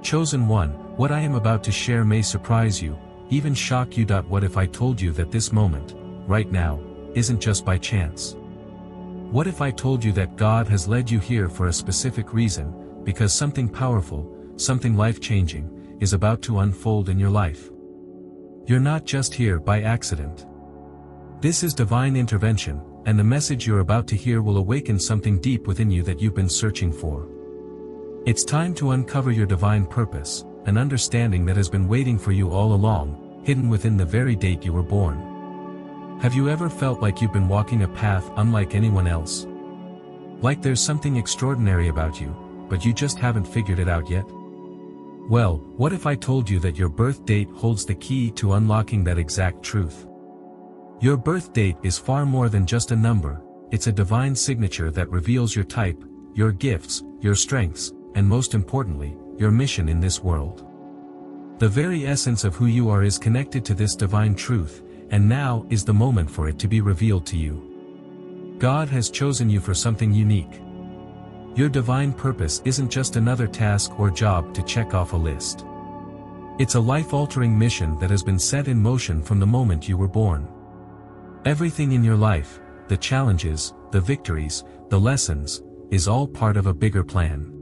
Chosen one, what I am about to share may surprise you, even shock you. What if I told you that this moment, right now, isn't just by chance? What if I told you that God has led you here for a specific reason, because something powerful, something life-changing, is about to unfold in your life? You're not just here by accident. This is divine intervention, and the message you're about to hear will awaken something deep within you that you've been searching for. It's time to uncover your divine purpose, an understanding that has been waiting for you all along, hidden within the very date you were born. Have you ever felt like you've been walking a path unlike anyone else? Like there's something extraordinary about you, but you just haven't figured it out yet? Well, what if I told you that your birth date holds the key to unlocking that exact truth? Your birth date is far more than just a number, it's a divine signature that reveals your type, your gifts, your strengths, and most importantly, your mission in this world. The very essence of who you are is connected to this divine truth, and now is the moment for it to be revealed to you. God has chosen you for something unique. Your divine purpose isn't just another task or job to check off a list. It's a life-altering mission that has been set in motion from the moment you were born. Everything in your life, the challenges, the victories, the lessons, is all part of a bigger plan.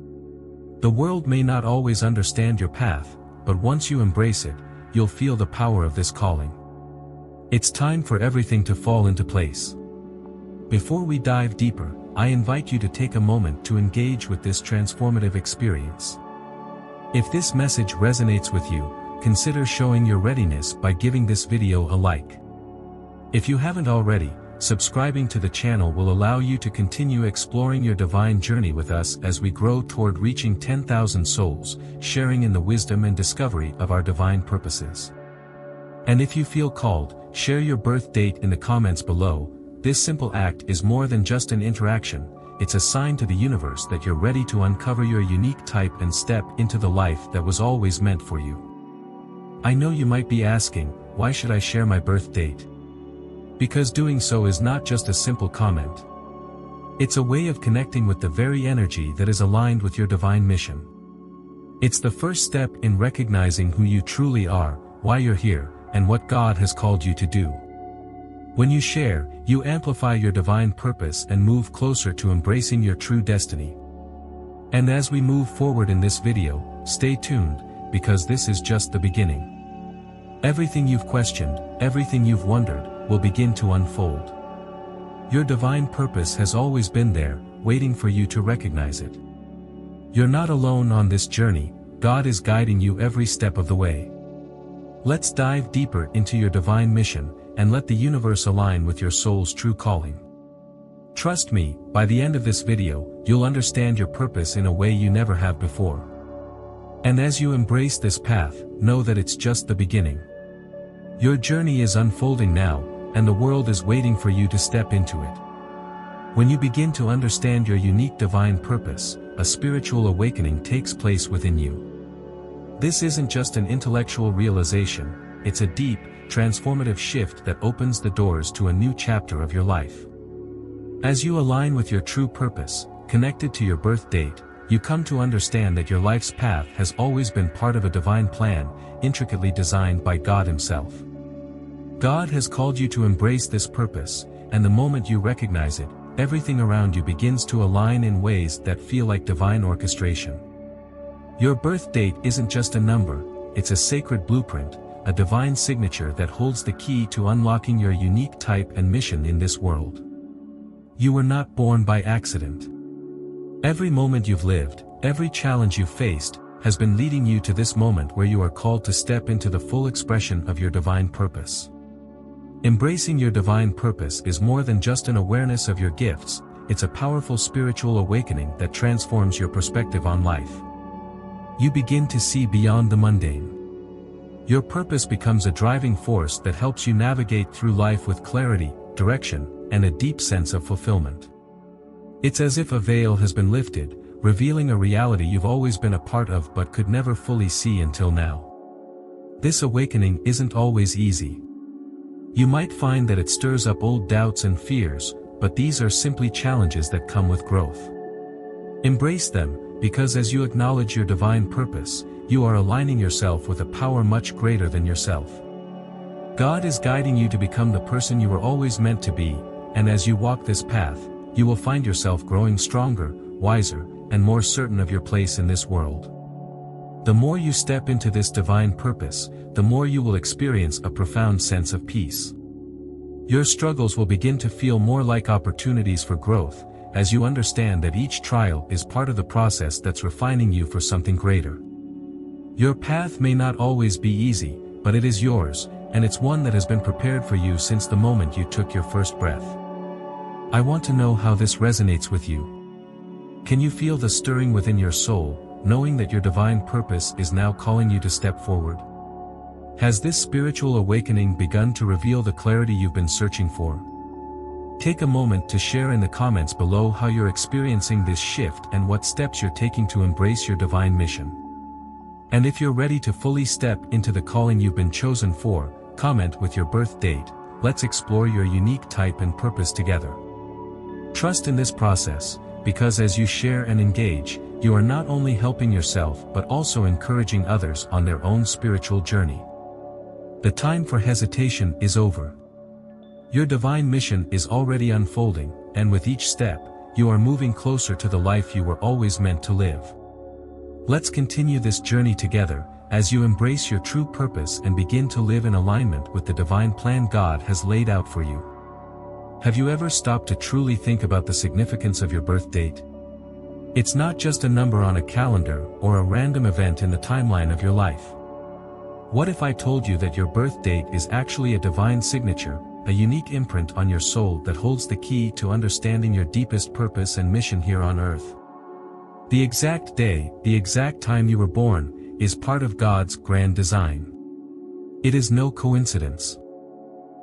The world may not always understand your path, but once you embrace it, you'll feel the power of this calling. It's time for everything to fall into place. Before we dive deeper, I invite you to take a moment to engage with this transformative experience. If this message resonates with you, consider showing your readiness by giving this video a like. If you haven't already, subscribing to the channel will allow you to continue exploring your divine journey with us as we grow toward reaching 10,000 souls, sharing in the wisdom and discovery of our divine purposes. And if you feel called, share your birth date in the comments below. This simple act is more than just an interaction, it's a sign to the universe that you're ready to uncover your unique type and step into the life that was always meant for you. I know you might be asking, why should I share my birth date? Because doing so is not just a simple comment. It's a way of connecting with the very energy that is aligned with your divine mission. It's the first step in recognizing who you truly are, why you're here, and what God has called you to do. When you share, you amplify your divine purpose and move closer to embracing your true destiny. And as we move forward in this video, stay tuned, because this is just the beginning. Everything you've questioned, everything you've wondered, will begin to unfold. Your divine purpose has always been there, waiting for you to recognize it. You're not alone on this journey, God is guiding you every step of the way. Let's dive deeper into your divine mission, and let the universe align with your soul's true calling. Trust me, by the end of this video, you'll understand your purpose in a way you never have before. And as you embrace this path, know that it's just the beginning. Your journey is unfolding now, and the world is waiting for you to step into it. When you begin to understand your unique divine purpose, a spiritual awakening takes place within you. This isn't just an intellectual realization, it's a deep, transformative shift that opens the doors to a new chapter of your life. As you align with your true purpose, connected to your birth date, you come to understand that your life's path has always been part of a divine plan, intricately designed by God Himself. God has called you to embrace this purpose, and the moment you recognize it, everything around you begins to align in ways that feel like divine orchestration. Your birth date isn't just a number, it's a sacred blueprint, a divine signature that holds the key to unlocking your unique type and mission in this world. You were not born by accident. Every moment you've lived, every challenge you've faced, has been leading you to this moment where you are called to step into the full expression of your divine purpose. Embracing your divine purpose is more than just an awareness of your gifts, it's a powerful spiritual awakening that transforms your perspective on life. You begin to see beyond the mundane. Your purpose becomes a driving force that helps you navigate through life with clarity, direction, and a deep sense of fulfillment. It's as if a veil has been lifted, revealing a reality you've always been a part of but could never fully see until now. This awakening isn't always easy. You might find that it stirs up old doubts and fears, but these are simply challenges that come with growth. Embrace them, because as you acknowledge your divine purpose, you are aligning yourself with a power much greater than yourself. God is guiding you to become the person you were always meant to be, and as you walk this path, you will find yourself growing stronger, wiser, and more certain of your place in this world. The more you step into this divine purpose, the more you will experience a profound sense of peace. Your struggles will begin to feel more like opportunities for growth, as you understand that each trial is part of the process that's refining you for something greater. Your path may not always be easy, but it is yours, and it's one that has been prepared for you since the moment you took your first breath. I want to know how this resonates with you. Can you feel the stirring within your soul, knowing that your divine purpose is now calling you to step forward? Has this spiritual awakening begun to reveal the clarity you've been searching for? Take a moment to share in the comments below how you're experiencing this shift and what steps you're taking to embrace your divine mission. And if you're ready to fully step into the calling you've been chosen for, comment with your birth date. Let's explore your unique type and purpose together. Trust in this process, because as you share and engage, you are not only helping yourself but also encouraging others on their own spiritual journey. The time for hesitation is over. Your divine mission is already unfolding, and with each step, you are moving closer to the life you were always meant to live. Let's continue this journey together, as you embrace your true purpose and begin to live in alignment with the divine plan God has laid out for you. Have you ever stopped to truly think about the significance of your birth date? It's not just a number on a calendar or a random event in the timeline of your life. What if I told you that your birth date is actually a divine signature, a unique imprint on your soul that holds the key to understanding your deepest purpose and mission here on earth? The exact day, the exact time you were born, is part of God's grand design. It is no coincidence.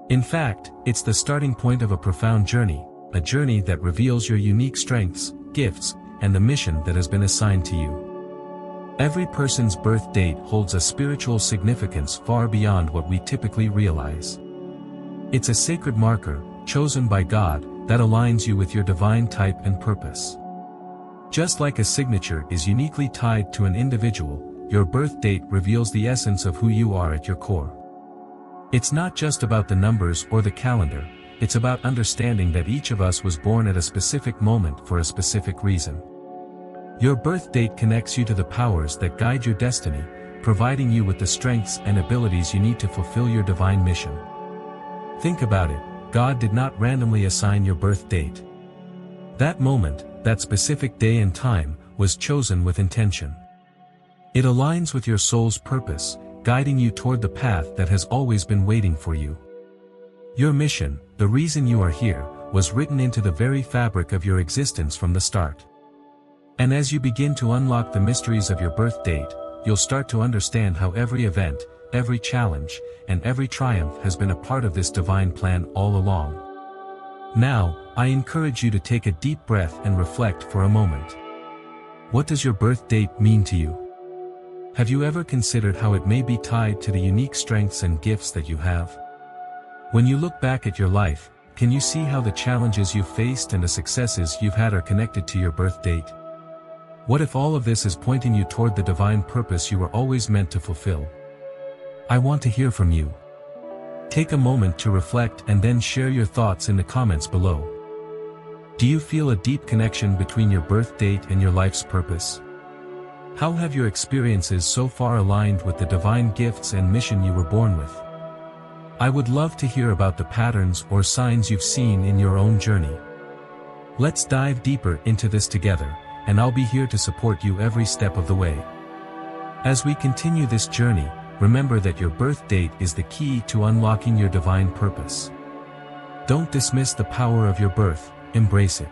In fact, it's the starting point of a profound journey, a journey that reveals your unique strengths, gifts, and the mission that has been assigned to you. Every person's birth date holds a spiritual significance far beyond what we typically realize. It's a sacred marker, chosen by God, that aligns you with your divine type and purpose. Just like a signature is uniquely tied to an individual, your birth date reveals the essence of who you are at your core. It's not just about the numbers or the calendar, it's about understanding that each of us was born at a specific moment for a specific reason. Your birth date connects you to the powers that guide your destiny, providing you with the strengths and abilities you need to fulfill your divine mission. Think about it, God did not randomly assign your birth date. That moment, that specific day and time, was chosen with intention. It aligns with your soul's purpose, guiding you toward the path that has always been waiting for you. Your mission, the reason you are here, was written into the very fabric of your existence from the start. And as you begin to unlock the mysteries of your birth date, you'll start to understand how every event, every challenge, and every triumph has been a part of this divine plan all along. Now, I encourage you to take a deep breath and reflect for a moment. What does your birth date mean to you? Have you ever considered how it may be tied to the unique strengths and gifts that you have? When you look back at your life, can you see how the challenges you've faced and the successes you've had are connected to your birth date? What if all of this is pointing you toward the divine purpose you were always meant to fulfill? I want to hear from you. Take a moment to reflect and then share your thoughts in the comments below. Do you feel a deep connection between your birth date and your life's purpose? How have your experiences so far aligned with the divine gifts and mission you were born with? I would love to hear about the patterns or signs you've seen in your own journey. Let's dive deeper into this together, and I'll be here to support you every step of the way. As we continue this journey, remember that your birth date is the key to unlocking your divine purpose. Don't dismiss the power of your birth, embrace it.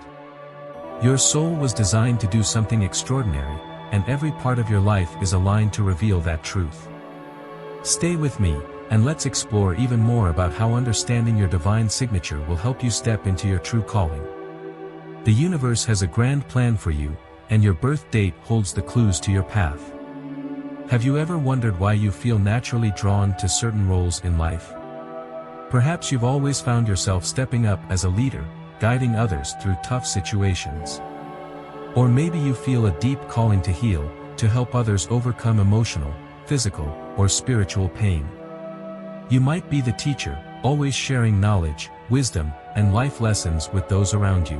Your soul was designed to do something extraordinary, and every part of your life is aligned to reveal that truth. Stay with me, and let's explore even more about how understanding your divine signature will help you step into your true calling. The universe has a grand plan for you, and your birth date holds the clues to your path. Have you ever wondered why you feel naturally drawn to certain roles in life? Perhaps you've always found yourself stepping up as a leader, guiding others through tough situations. Or maybe you feel a deep calling to heal, to help others overcome emotional, physical, or spiritual pain. You might be the teacher, always sharing knowledge, wisdom, and life lessons with those around you.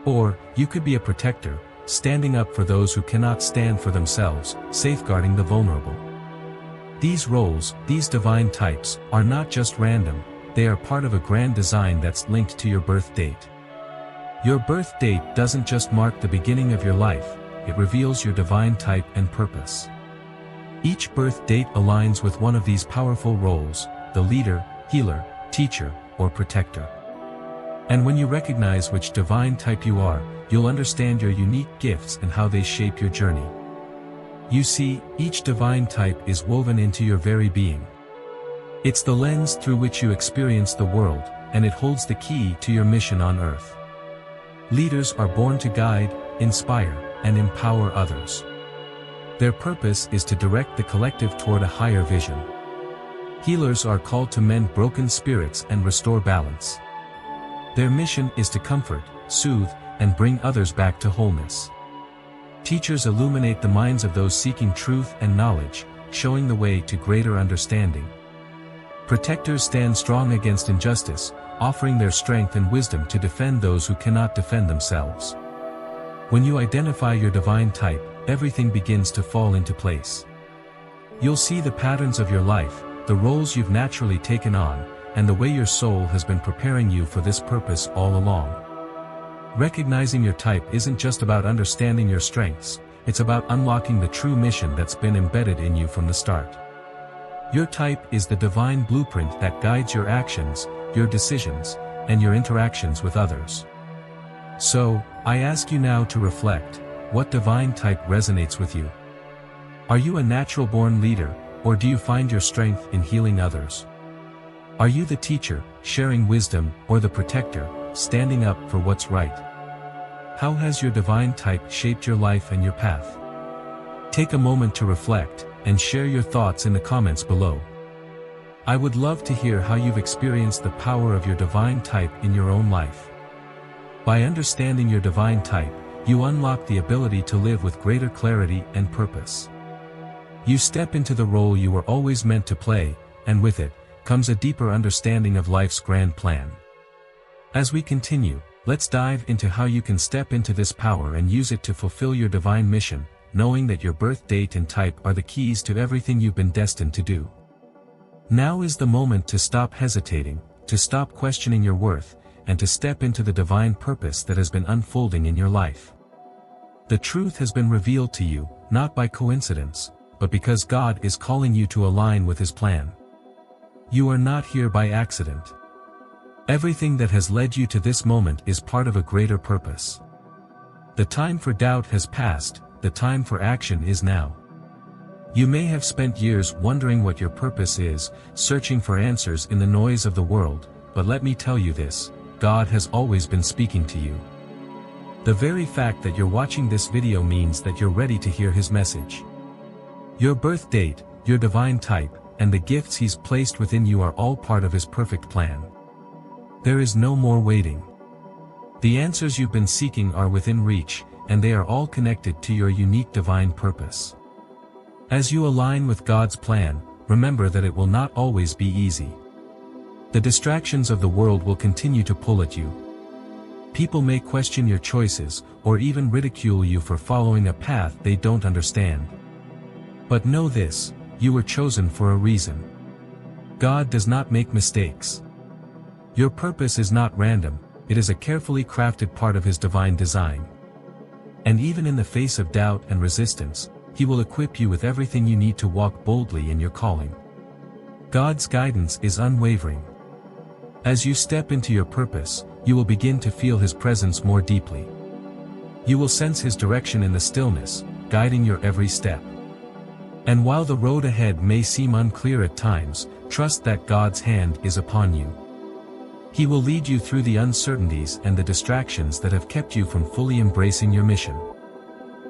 Or, you could be a protector, standing up for those who cannot stand for themselves, safeguarding the vulnerable. These roles, these divine types, are not just random, they are part of a grand design that's linked to your birth date. Your birth date doesn't just mark the beginning of your life, it reveals your divine type and purpose. Each birth date aligns with one of these powerful roles, the leader, healer, teacher, or protector. And when you recognize which divine type you are, you'll understand your unique gifts and how they shape your journey. You see, each divine type is woven into your very being. It's the lens through which you experience the world, and it holds the key to your mission on earth. Leaders are born to guide, inspire, and empower others. Their purpose is to direct the collective toward a higher vision. Healers are called to mend broken spirits and restore balance. Their mission is to comfort, soothe, and bring others back to wholeness. Teachers illuminate the minds of those seeking truth and knowledge, showing the way to greater understanding. Protectors stand strong against injustice, offering their strength and wisdom to defend those who cannot defend themselves. When you identify your divine type, everything begins to fall into place. You'll see the patterns of your life, the roles you've naturally taken on, and the way your soul has been preparing you for this purpose all along. Recognizing your type isn't just about understanding your strengths, it's about unlocking the true mission that's been embedded in you from the start. Your type is the divine blueprint that guides your actions, your decisions, and your interactions with others. So, I ask you now to reflect, what divine type resonates with you? Are you a natural-born leader, or do you find your strength in healing others? Are you the teacher, sharing wisdom, or the protector, standing up for what's right? How has your divine type shaped your life and your path? Take a moment to reflect, and share your thoughts in the comments below. I would love to hear how you've experienced the power of your divine type in your own life. By understanding your divine type, you unlock the ability to live with greater clarity and purpose. You step into the role you were always meant to play, and with it, comes a deeper understanding of life's grand plan. As we continue, let's dive into how you can step into this power and use it to fulfill your divine mission, knowing that your birth date and type are the keys to everything you've been destined to do. Now is the moment to stop hesitating, to stop questioning your worth, and to step into the divine purpose that has been unfolding in your life. The truth has been revealed to you, not by coincidence, but because God is calling you to align with His plan. You are not here by accident. Everything that has led you to this moment is part of a greater purpose. The time for doubt has passed, the time for action is now. You may have spent years wondering what your purpose is, searching for answers in the noise of the world, but let me tell you this, God has always been speaking to you. The very fact that you're watching this video means that you're ready to hear His message. Your birth date, your divine type, and the gifts He's placed within you are all part of His perfect plan. There is no more waiting. The answers you've been seeking are within reach, and they are all connected to your unique divine purpose. As you align with God's plan, remember that it will not always be easy. The distractions of the world will continue to pull at you. People may question your choices, or even ridicule you for following a path they don't understand. But know this, you were chosen for a reason. God does not make mistakes. Your purpose is not random, it is a carefully crafted part of His divine design. And even in the face of doubt and resistance, He will equip you with everything you need to walk boldly in your calling. God's guidance is unwavering. As you step into your purpose, you will begin to feel His presence more deeply. You will sense His direction in the stillness, guiding your every step. And while the road ahead may seem unclear at times, trust that God's hand is upon you. He will lead you through the uncertainties and the distractions that have kept you from fully embracing your mission.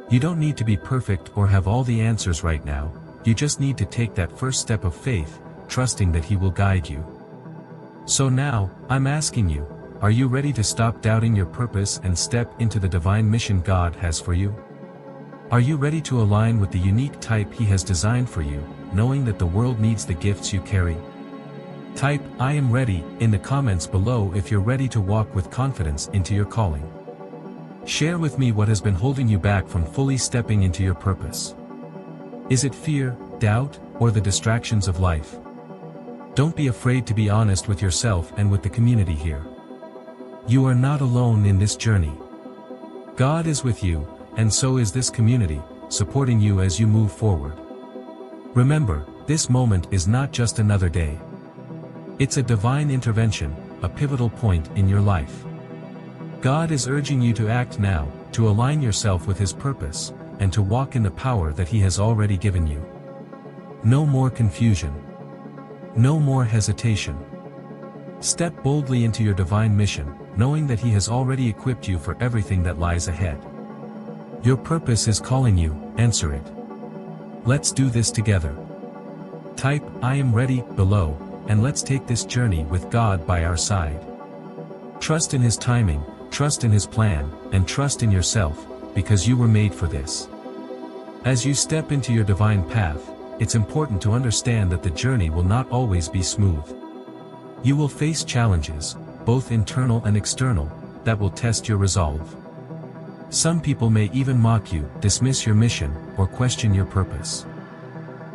You don't need to be perfect or have all the answers right now, you just need to take that first step of faith, trusting that He will guide you. So now, I'm asking you, are you ready to stop doubting your purpose and step into the divine mission God has for you? Are you ready to align with the unique type He has designed for you, knowing that the world needs the gifts you carry? Type "I am ready" in the comments below if you're ready to walk with confidence into your calling. Share with me what has been holding you back from fully stepping into your purpose. Is it fear, doubt, or the distractions of life? Don't be afraid to be honest with yourself and with the community here. You are not alone in this journey. God is with you, and so is this community, supporting you as you move forward. Remember, this moment is not just another day. It's a divine intervention, a pivotal point in your life. God is urging you to act now, to align yourself with His purpose, and to walk in the power that He has already given you. No more confusion. No more hesitation. Step boldly into your divine mission, knowing that He has already equipped you for everything that lies ahead. Your purpose is calling you, answer it. Let's do this together. Type "I am ready" below, and let's take this journey with God by our side. Trust in His timing, trust in His plan, and trust in yourself, because you were made for this. As you step into your divine path, it's important to understand that the journey will not always be smooth. You will face challenges, both internal and external, that will test your resolve. Some people may even mock you, dismiss your mission, or question your purpose.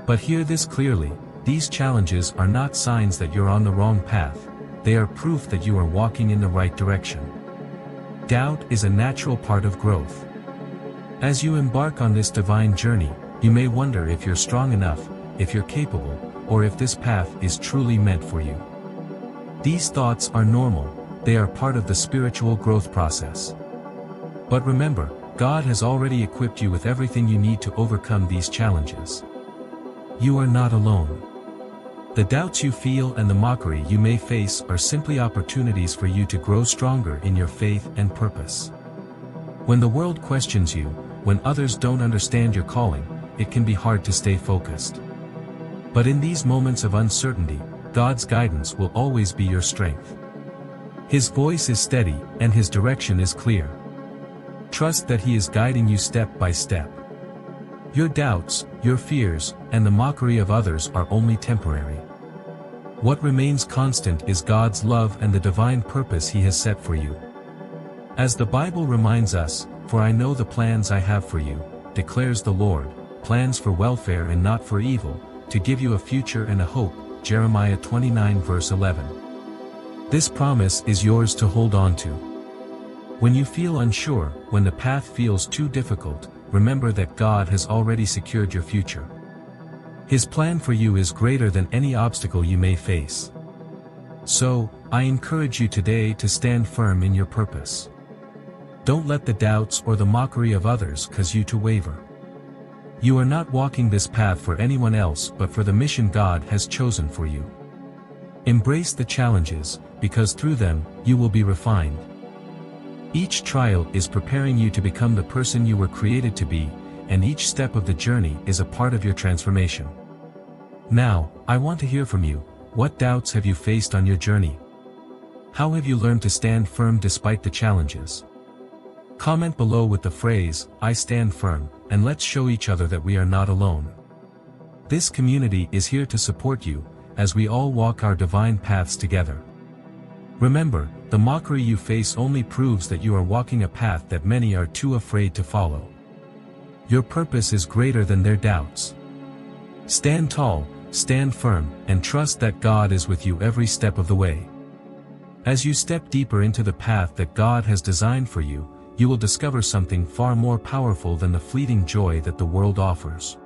But hear this clearly, these challenges are not signs that you're on the wrong path, they are proof that you are walking in the right direction. Doubt is a natural part of growth. As you embark on this divine journey, you may wonder if you're strong enough, if you're capable, or if this path is truly meant for you. These thoughts are normal, they are part of the spiritual growth process. But remember, God has already equipped you with everything you need to overcome these challenges. You are not alone. The doubts you feel and the mockery you may face are simply opportunities for you to grow stronger in your faith and purpose. When the world questions you, when others don't understand your calling, it can be hard to stay focused. But in these moments of uncertainty, God's guidance will always be your strength. His voice is steady, and His direction is clear. Trust that He is guiding you step by step. Your doubts, your fears, and the mockery of others are only temporary. What remains constant is God's love and the divine purpose He has set for you. As the Bible reminds us, "For I know the plans I have for you, declares the Lord, plans for welfare and not for evil, to give you a future and a hope." Jeremiah 29 verse 11. This promise is yours to hold on to. When you feel unsure, when the path feels too difficult, remember that God has already secured your future. His plan for you is greater than any obstacle you may face. So, I encourage you today to stand firm in your purpose. Don't let the doubts or the mockery of others cause you to waver. You are not walking this path for anyone else but for the mission God has chosen for you. Embrace the challenges, because through them, you will be refined. Each trial is preparing you to become the person you were created to be, and each step of the journey is a part of your transformation. Now, I want to hear from you. What doubts have you faced on your journey? How have you learned to stand firm despite the challenges? Comment below with the phrase, "I stand firm," and let's show each other that we are not alone. This community is here to support you, as we all walk our divine paths together. Remember, the mockery you face only proves that you are walking a path that many are too afraid to follow. Your purpose is greater than their doubts. Stand tall, stand firm, and trust that God is with you every step of the way. As you step deeper into the path that God has designed for you, you will discover something far more powerful than the fleeting joy that the world offers.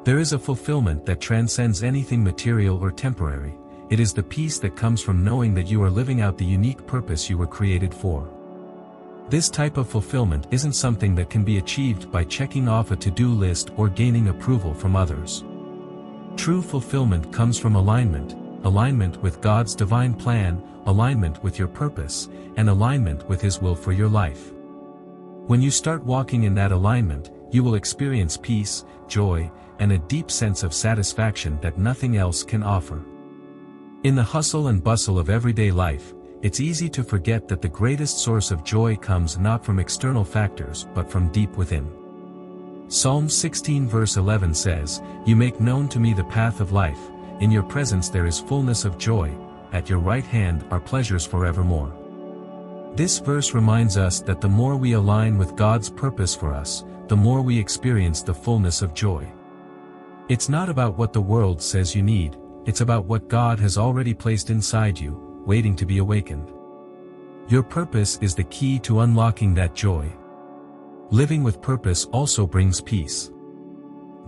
There is a fulfillment that transcends anything material or temporary. It is the peace that comes from knowing that you are living out the unique purpose you were created for. This type of fulfillment isn't something that can be achieved by checking off a to-do list or gaining approval from others. True fulfillment comes from alignment with God's divine plan, alignment with your purpose, and alignment with His will for your life. When you start walking in that alignment, you will experience peace, joy, and a deep sense of satisfaction that nothing else can offer. In the hustle and bustle of everyday life, it's easy to forget that the greatest source of joy comes not from external factors but from deep within. Psalm 16 verse 11 says, "You make known to me the path of life, in your presence there is fullness of joy, at your right hand are pleasures forevermore." This verse reminds us that the more we align with God's purpose for us, the more we experience the fullness of joy. It's not about what the world says you need, it's about what God has already placed inside you, waiting to be awakened. Your purpose is the key to unlocking that joy. Living with purpose also brings peace.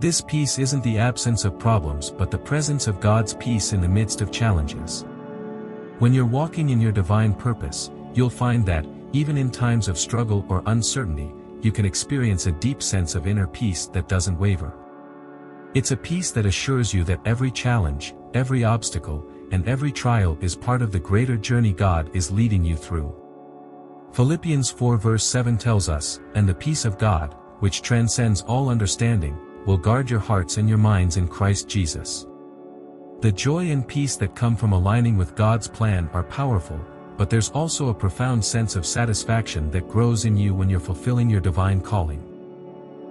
This peace isn't the absence of problems but the presence of God's peace in the midst of challenges. When you're walking in your divine purpose, you'll find that, even in times of struggle or uncertainty, you can experience a deep sense of inner peace that doesn't waver. It's a peace that assures you that every challenge, every obstacle, and every trial is part of the greater journey God is leading you through. Philippians 4 verse 7 tells us, "And the peace of God, which transcends all understanding, will guard your hearts and your minds in Christ Jesus." The joy and peace that come from aligning with God's plan are powerful, but there's also a profound sense of satisfaction that grows in you when you're fulfilling your divine calling.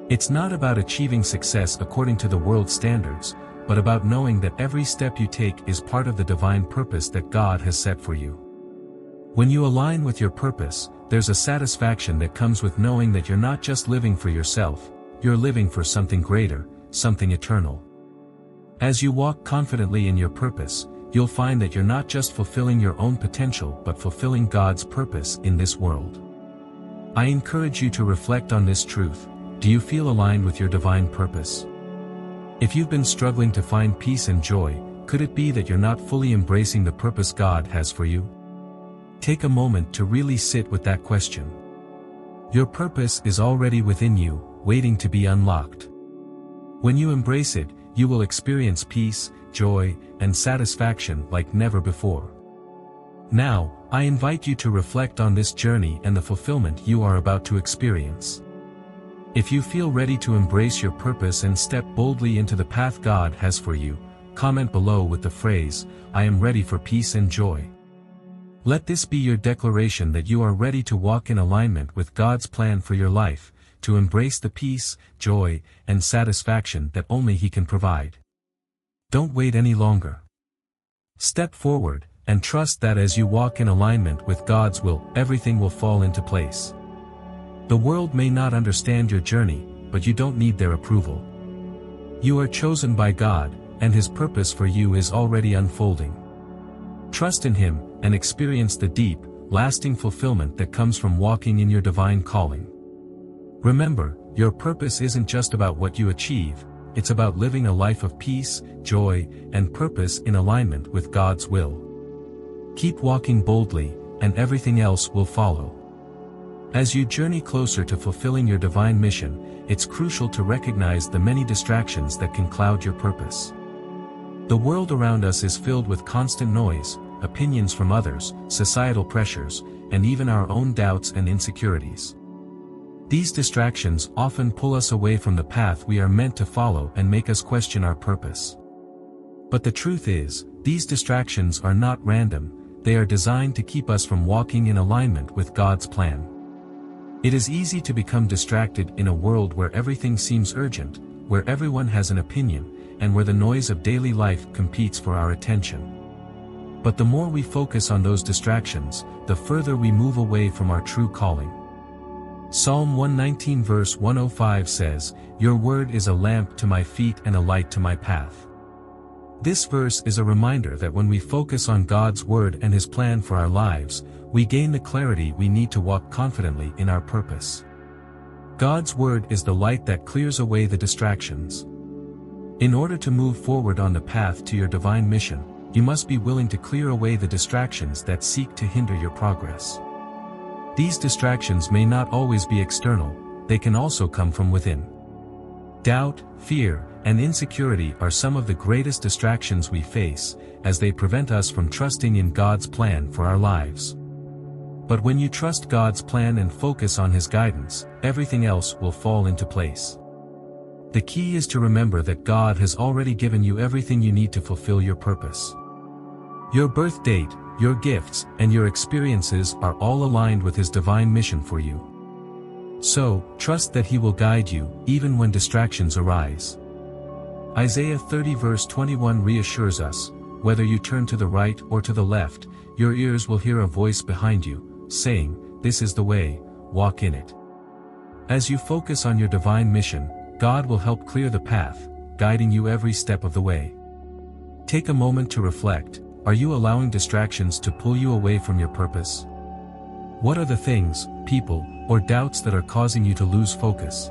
It's not about achieving success according to the world's standards, but about knowing that every step you take is part of the divine purpose that God has set for you. When you align with your purpose, there's a satisfaction that comes with knowing that you're not just living for yourself, you're living for something greater, something eternal. As you walk confidently in your purpose, you'll find that you're not just fulfilling your own potential but fulfilling God's purpose in this world. I encourage you to reflect on this truth. Do you feel aligned with your divine purpose? If you've been struggling to find peace and joy, could it be that you're not fully embracing the purpose God has for you? Take a moment to really sit with that question. Your purpose is already within you, waiting to be unlocked. When you embrace it, you will experience peace, joy, and satisfaction like never before. Now, I invite you to reflect on this journey and the fulfillment you are about to experience. If you feel ready to embrace your purpose and step boldly into the path God has for you, comment below with the phrase, "I am ready for peace and joy." Let this be your declaration that you are ready to walk in alignment with God's plan for your life, to embrace the peace, joy, and satisfaction that only He can provide. Don't wait any longer. Step forward, and trust that as you walk in alignment with God's will, everything will fall into place. The world may not understand your journey, but you don't need their approval. You are chosen by God, and His purpose for you is already unfolding. Trust in Him, and experience the deep, lasting fulfillment that comes from walking in your divine calling. Remember, your purpose isn't just about what you achieve, it's about living a life of peace, joy, and purpose in alignment with God's will. Keep walking boldly, and everything else will follow. As you journey closer to fulfilling your divine mission, it's crucial to recognize the many distractions that can cloud your purpose. The world around us is filled with constant noise, opinions from others, societal pressures, and even our own doubts and insecurities. These distractions often pull us away from the path we are meant to follow and make us question our purpose. But the truth is, these distractions are not random, they are designed to keep us from walking in alignment with God's plan. It is easy to become distracted in a world where everything seems urgent, where everyone has an opinion, and where the noise of daily life competes for our attention. But the more we focus on those distractions, the further we move away from our true calling. Psalm 119 verse 105 says, "Your word is a lamp to my feet and a light to my path." This verse is a reminder that when we focus on God's word and His plan for our lives, we gain the clarity we need to walk confidently in our purpose. God's word is the light that clears away the distractions. In order to move forward on the path to your divine mission, you must be willing to clear away the distractions that seek to hinder your progress. These distractions may not always be external, they can also come from within. Doubt, fear, and insecurity are some of the greatest distractions we face, as they prevent us from trusting in God's plan for our lives. But when you trust God's plan and focus on His guidance, everything else will fall into place. The key is to remember that God has already given you everything you need to fulfill your purpose. Your birth date, your gifts, and your experiences are all aligned with His divine mission for you. So, trust that He will guide you, even when distractions arise. Isaiah 30 verse 21 reassures us, whether you turn to the right or to the left, your ears will hear a voice behind you, saying, "This is the way, walk in it." As you focus on your divine mission, God will help clear the path, guiding you every step of the way. Take a moment to reflect. Are you allowing distractions to pull you away from your purpose? What are the things, people, or doubts that are causing you to lose focus?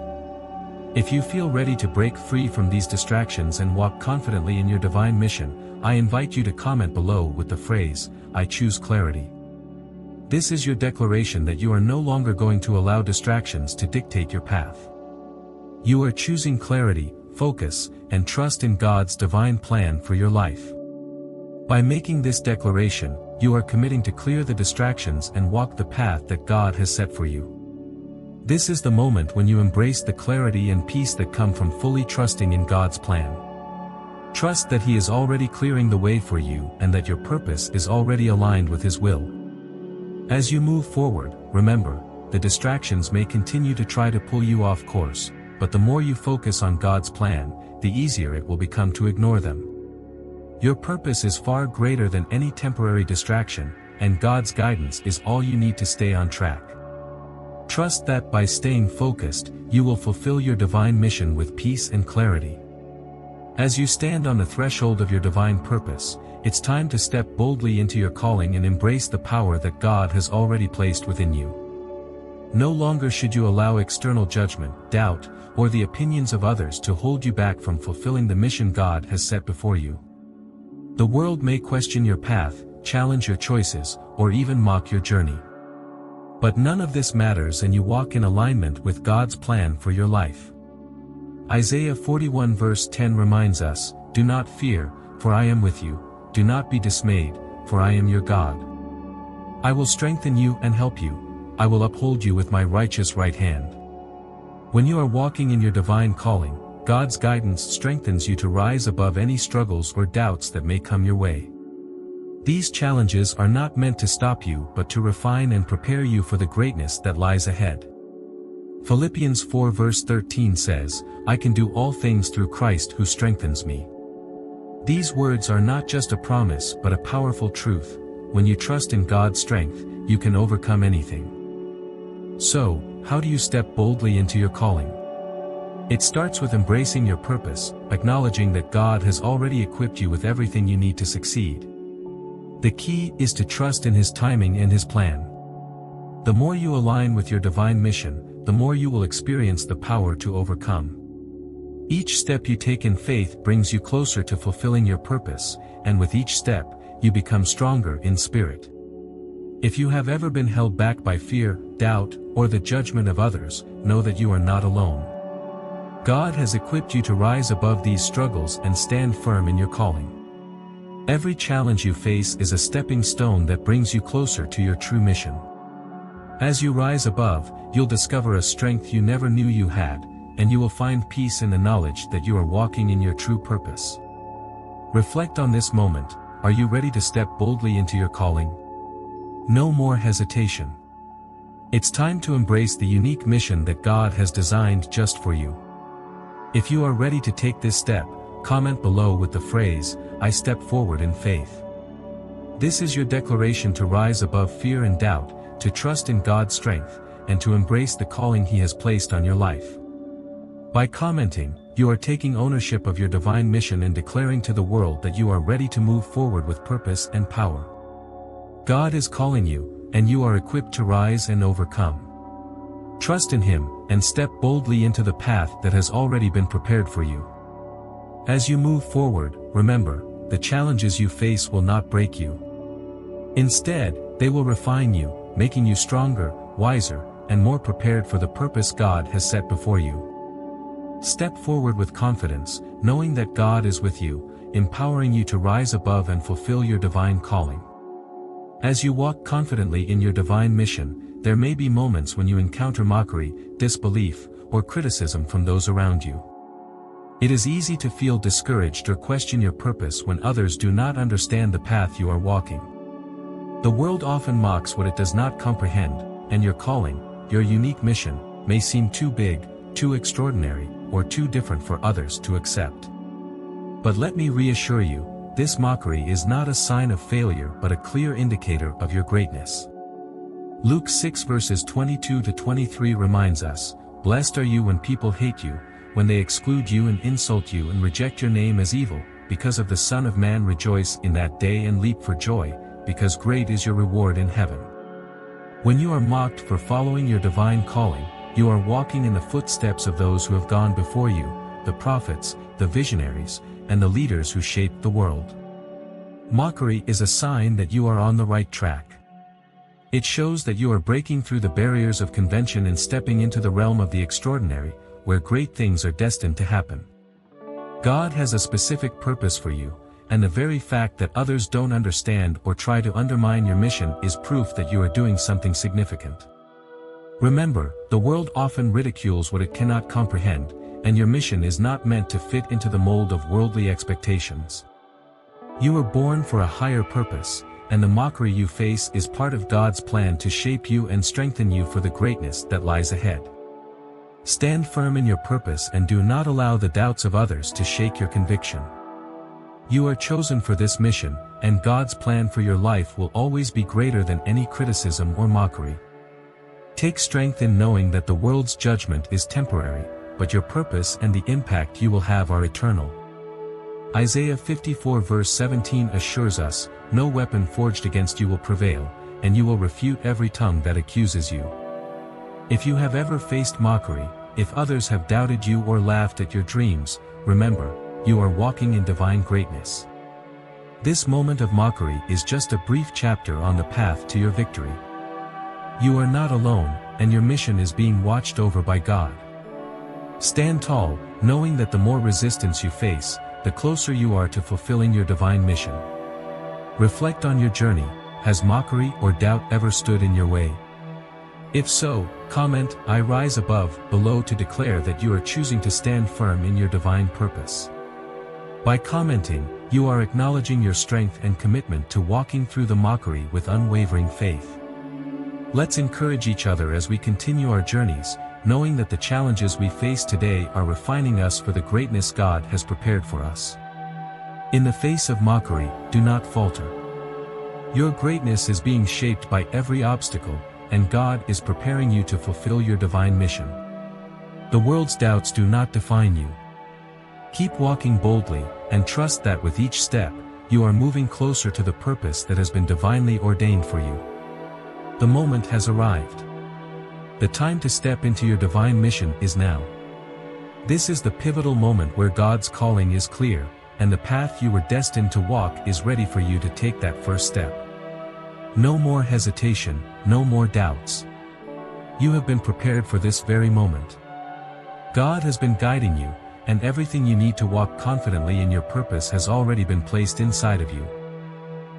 If you feel ready to break free from these distractions and walk confidently in your divine mission, I invite you to comment below with the phrase, "I choose clarity." This is your declaration that you are no longer going to allow distractions to dictate your path. You are choosing clarity, focus, and trust in God's divine plan for your life. By making this declaration, you are committing to clear the distractions and walk the path that God has set for you. This is the moment when you embrace the clarity and peace that come from fully trusting in God's plan. Trust that He is already clearing the way for you and that your purpose is already aligned with His will. As you move forward, remember, the distractions may continue to try to pull you off course, but the more you focus on God's plan, the easier it will become to ignore them. Your purpose is far greater than any temporary distraction, and God's guidance is all you need to stay on track. Trust that by staying focused, you will fulfill your divine mission with peace and clarity. As you stand on the threshold of your divine purpose, it's time to step boldly into your calling and embrace the power that God has already placed within you. No longer should you allow external judgment, doubt, or the opinions of others to hold you back from fulfilling the mission God has set before you. The world may question your path, challenge your choices, or even mock your journey. But none of this matters, and you walk in alignment with God's plan for your life. Isaiah 41 verse 10 reminds us, "Do not fear, for I am with you. Do not be dismayed, for I am your God. I will strengthen you and help you. I will uphold you with my righteous right hand." When you are walking in your divine calling, God's guidance strengthens you to rise above any struggles or doubts that may come your way. These challenges are not meant to stop you but to refine and prepare you for the greatness that lies ahead. Philippians 4 verse 13 says, "I can do all things through Christ who strengthens me." These words are not just a promise but a powerful truth. When you trust in God's strength, you can overcome anything. So, how do you step boldly into your calling? It starts with embracing your purpose, acknowledging that God has already equipped you with everything you need to succeed. The key is to trust in His timing and His plan. The more you align with your divine mission, the more you will experience the power to overcome. Each step you take in faith brings you closer to fulfilling your purpose, and with each step, you become stronger in spirit. If you have ever been held back by fear, doubt, or the judgment of others, know that you are not alone. God has equipped you to rise above these struggles and stand firm in your calling. Every challenge you face is a stepping stone that brings you closer to your true mission. As you rise above, you'll discover a strength you never knew you had, and you will find peace in the knowledge that you are walking in your true purpose. Reflect on this moment. Are you ready to step boldly into your calling? No more hesitation. It's time to embrace the unique mission that God has designed just for you. If you are ready to take this step, comment below with the phrase, "I step forward in faith." This is your declaration to rise above fear and doubt, to trust in God's strength, and to embrace the calling He has placed on your life. By commenting, you are taking ownership of your divine mission and declaring to the world that you are ready to move forward with purpose and power. God is calling you, and you are equipped to rise and overcome. Trust in Him, and step boldly into the path that has already been prepared for you. As you move forward, remember, the challenges you face will not break you. Instead, they will refine you, making you stronger, wiser, and more prepared for the purpose God has set before you. Step forward with confidence, knowing that God is with you, empowering you to rise above and fulfill your divine calling. As you walk confidently in your divine mission, there may be moments when you encounter mockery, disbelief, or criticism from those around you. It is easy to feel discouraged or question your purpose when others do not understand the path you are walking. The world often mocks what it does not comprehend, and your calling, your unique mission, may seem too big, too extraordinary, or too different for others to accept. But let me reassure you, this mockery is not a sign of failure but a clear indicator of your greatness. Luke 6 verses 22 to 23 reminds us, "Blessed are you when people hate you, when they exclude you and insult you and reject your name as evil, because of the Son of Man. Rejoice in that day and leap for joy, because great is your reward in heaven." When you are mocked for following your divine calling, you are walking in the footsteps of those who have gone before you, the prophets, the visionaries, and the leaders who shaped the world. Mockery is a sign that you are on the right track. It shows that you are breaking through the barriers of convention and stepping into the realm of the extraordinary, where great things are destined to happen. God has a specific purpose for you, and the very fact that others don't understand or try to undermine your mission is proof that you are doing something significant. Remember, the world often ridicules what it cannot comprehend, and your mission is not meant to fit into the mold of worldly expectations. You were born for a higher purpose, and the mockery you face is part of God's plan to shape you and strengthen you for the greatness that lies ahead. Stand firm in your purpose and do not allow the doubts of others to shake your conviction. You are chosen for this mission, and God's plan for your life will always be greater than any criticism or mockery. Take strength in knowing that the world's judgment is temporary, but your purpose and the impact you will have are eternal. Isaiah 54 verse 17 assures us, "No weapon forged against you will prevail, and you will refute every tongue that accuses you." If you have ever faced mockery, if others have doubted you or laughed at your dreams, remember, you are walking in divine greatness. This moment of mockery is just a brief chapter on the path to your victory. You are not alone, and your mission is being watched over by God. Stand tall, knowing that the more resistance you face, the closer you are to fulfilling your divine mission. Reflect on your journey. Has mockery or doubt ever stood in your way? If so, comment, "I rise above," below to declare that you are choosing to stand firm in your divine purpose. By commenting, you are acknowledging your strength and commitment to walking through the mockery with unwavering faith. Let's encourage each other as we continue our journeys, knowing that the challenges we face today are refining us for the greatness God has prepared for us. In the face of mockery, do not falter. Your greatness is being shaped by every obstacle, and God is preparing you to fulfill your divine mission. The world's doubts do not define you. Keep walking boldly, and trust that with each step, you are moving closer to the purpose that has been divinely ordained for you. The moment has arrived. The time to step into your divine mission is now. This is the pivotal moment where God's calling is clear, and the path you were destined to walk is ready for you to take that first step. No more hesitation, no more doubts. You have been prepared for this very moment. God has been guiding you, and everything you need to walk confidently in your purpose has already been placed inside of you.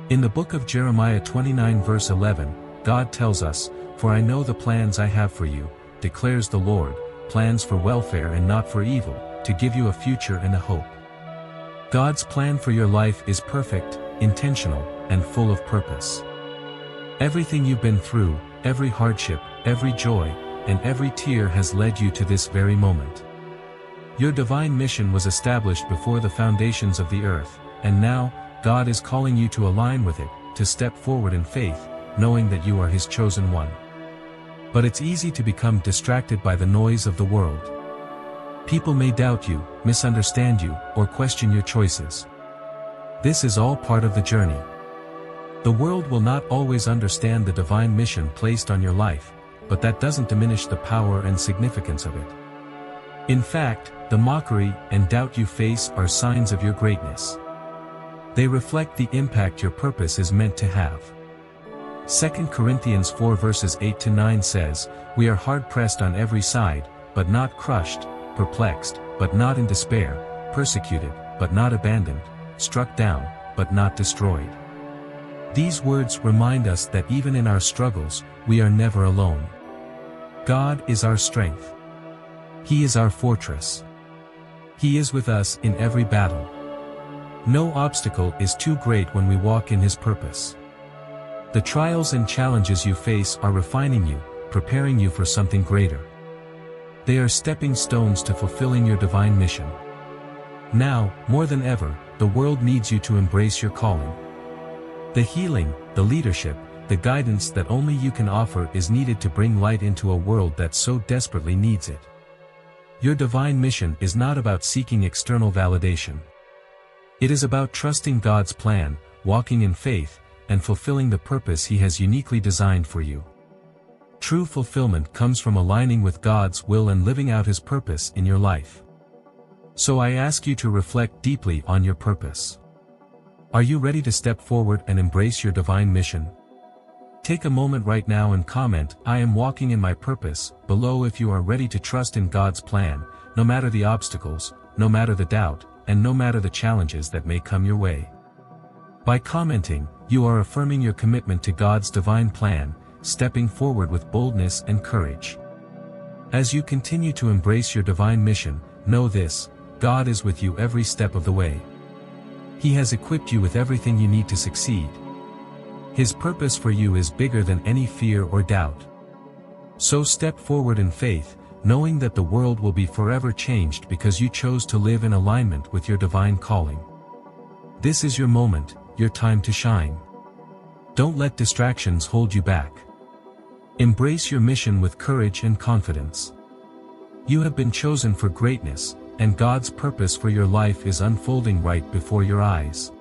In the book of Jeremiah 29 verse 11, God tells us, "For I know the plans I have for you, declares the Lord, plans for welfare and not for evil, to give you a future and a hope." God's plan for your life is perfect, intentional, and full of purpose. Everything you've been through, every hardship, every joy, and every tear has led you to this very moment. Your divine mission was established before the foundations of the earth, and now, God is calling you to align with it, to step forward in faith, knowing that you are His chosen one. But it's easy to become distracted by the noise of the world. People may doubt you, misunderstand you, or question your choices. This is all part of the journey. The world will not always understand the divine mission placed on your life, but that doesn't diminish the power and significance of it. In fact, the mockery and doubt you face are signs of your greatness. They reflect the impact your purpose is meant to have. 2 Corinthians 4 verses 8 to 9 says, "We are hard-pressed on every side, but not crushed, perplexed, but not in despair, persecuted, but not abandoned, struck down, but not destroyed." These words remind us that even in our struggles, we are never alone. God is our strength. He is our fortress. He is with us in every battle. No obstacle is too great when we walk in His purpose. The trials and challenges you face are refining you, preparing you for something greater. They are stepping stones to fulfilling your divine mission. Now, more than ever, the world needs you to embrace your calling. The healing, the leadership, the guidance that only you can offer is needed to bring light into a world that so desperately needs it. Your divine mission is not about seeking external validation. It is about trusting God's plan, walking in faith, and fulfilling the purpose He has uniquely designed for you. True fulfillment comes from aligning with God's will and living out His purpose in your life. So I ask you to reflect deeply on your purpose. Are you ready to step forward and embrace your divine mission? Take a moment right now and comment, "I am walking in my purpose," below if you are ready to trust in God's plan, no matter the obstacles, no matter the doubt, and no matter the challenges that may come your way. By commenting, you are affirming your commitment to God's divine plan, stepping forward with boldness and courage. As you continue to embrace your divine mission, know this: God is with you every step of the way. He has equipped you with everything you need to succeed. His purpose for you is bigger than any fear or doubt. So step forward in faith, knowing that the world will be forever changed because you chose to live in alignment with your divine calling. This is your moment, your time to shine. Don't let distractions hold you back. Embrace your mission with courage and confidence. You have been chosen for greatness, and God's purpose for your life is unfolding right before your eyes.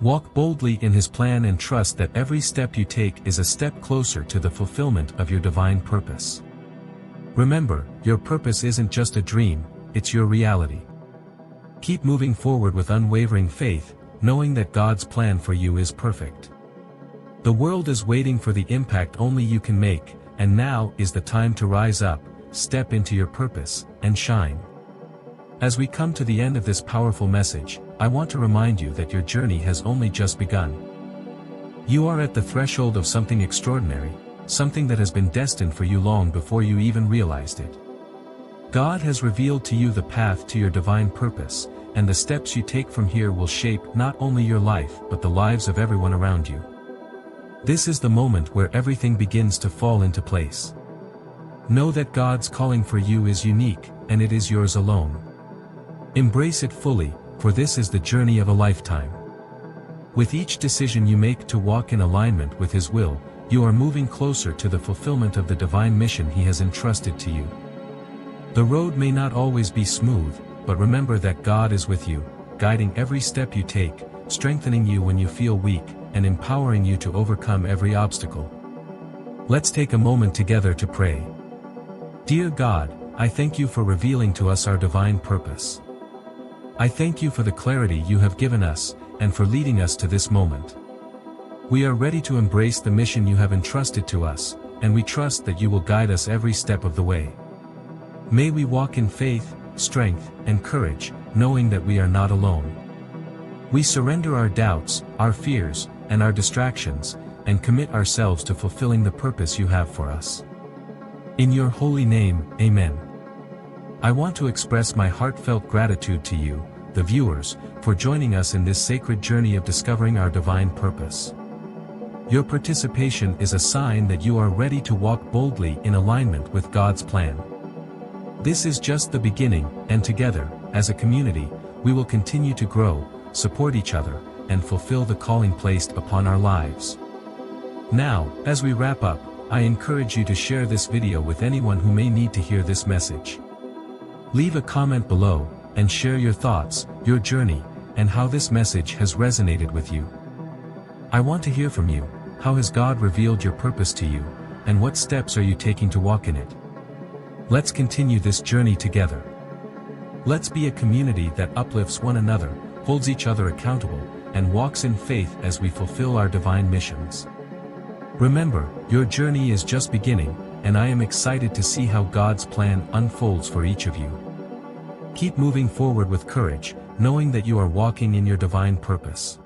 Walk boldly in His plan and trust that every step you take is a step closer to the fulfillment of your divine purpose. Remember, your purpose isn't just a dream, it's your reality. Keep moving forward with unwavering faith, knowing that God's plan for you is perfect. The world is waiting for the impact only you can make, and now is the time to rise up, step into your purpose, and shine. As we come to the end of this powerful message, I want to remind you that your journey has only just begun. You are at the threshold of something extraordinary, something that has been destined for you long before you even realized it. God has revealed to you the path to your divine purpose, and the steps you take from here will shape not only your life but the lives of everyone around you. This is the moment where everything begins to fall into place. Know that God's calling for you is unique, and it is yours alone. Embrace it fully, for this is the journey of a lifetime. With each decision you make to walk in alignment with His will, you are moving closer to the fulfillment of the divine mission He has entrusted to you. The road may not always be smooth, but remember that God is with you, guiding every step you take, strengthening you when you feel weak, and empowering you to overcome every obstacle. Let's take a moment together to pray. Dear God, I thank you for revealing to us our divine purpose. I thank you for the clarity you have given us, and for leading us to this moment. We are ready to embrace the mission you have entrusted to us, and we trust that you will guide us every step of the way. May we walk in faith, strength, and courage, knowing that we are not alone. We surrender our doubts, our fears, and our distractions, and commit ourselves to fulfilling the purpose you have for us. In your holy name, Amen. I want to express my heartfelt gratitude to you, the viewers, for joining us in this sacred journey of discovering our divine purpose. Your participation is a sign that you are ready to walk boldly in alignment with God's plan. This is just the beginning, and together, as a community, we will continue to grow, support each other, and fulfill the calling placed upon our lives. Now, as we wrap up, I encourage you to share this video with anyone who may need to hear this message. Leave a comment below, and share your thoughts, your journey, and how this message has resonated with you. I want to hear from you. How has God revealed your purpose to you, and what steps are you taking to walk in it? Let's continue this journey together. Let's be a community that uplifts one another, holds each other accountable, and walks in faith as we fulfill our divine missions. Remember, your journey is just beginning, and I am excited to see how God's plan unfolds for each of you. Keep moving forward with courage, knowing that you are walking in your divine purpose.